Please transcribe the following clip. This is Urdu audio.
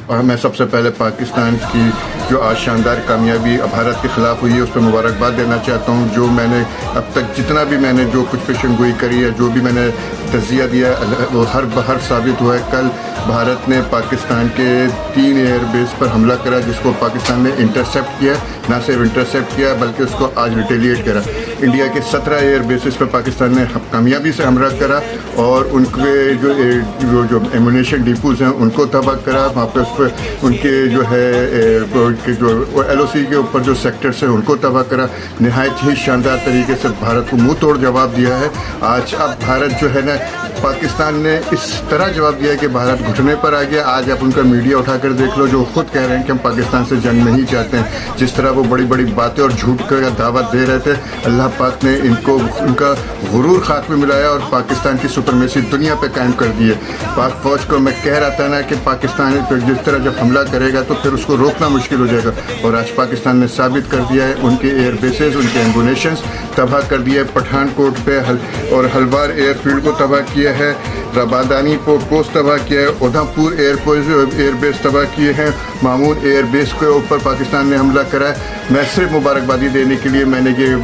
اور میں سب سے پہلے پاکستان کی جو آج شاندار کامیابی بھارت کے خلاف ہوئی ہے اس پہ مبارکباد دینا چاہتا ہوں. جو میں نے اب تک جتنا بھی میں نے جو کچھ پیشن گوئی کری ہے, جو بھی میں نے تجزیہ دیا وہ ہر بہر ثابت ہوا ہے. کل بھارت نے پاکستان کے 3 ایئر بیس پر حملہ کرا جس کو پاکستان نے انٹرسیپٹ کیا. نہ صرف انٹرسیپٹ کیا بلکہ اس کو آج ریٹیلیٹ کرا. انڈیا کے 17 ایئر بیسز پر پاکستان نے کامیابی سے حملہ کرا اور ان کے جو ایمونیشن ڈیپوز ہیں ان کو تباہ کرا. وہاں پہ اس پہ ان کے جو ہے جو ایل او سی کے اوپر جو سیکٹرس ہیں ان کو تباہ کرا. نہایت ہی شاندار طریقے سے بھارت کو منہ توڑ جواب دیا ہے. آج اب بھارت جو ہے نا, پاکستان نے اس طرح جواب دیا کہ بھارت گھٹنے پر آ گیا. آج آپ ان کا میڈیا اٹھا کر دیکھ لو, جو خود کہہ رہے ہیں کہ ہم پاکستان سے جنگ نہیں چاہتے ہیں. جس طرح وہ بڑی بڑی باتیں اور جھوٹ کا دعوت دے رہے تھے, اللہ پاک نے ان کا غرور خاک میں ملایا اور پاکستان کی سپرمیسی دنیا پہ قائم کر دی ہے. پاک فوج کو میں کہہ رہا تھا نا کہ پاکستان پہ جس طرح جب حملہ کرے گا تو پھر اس کو روکنا مشکل ہو جائے گا, اور آج پاکستان نے ثابت کر دیا ہے. ان کے ایئر بیسز, ان کے ایمبونیشنز تباہ کر دیا ہے. پٹھان کوٹ پہ اور ہلوار ایئر فیلڈ کو تباہ کیا ہے. ربادانی پوسٹ تباہ کیا ہے. اودھمپور ایئر بیس تباہ کیے ہیں. مامور ایئر بیس کے اوپر پاکستان نے حملہ کرا ہے. میں صرف مبارکبادی دینے کے لیے میں نے یہ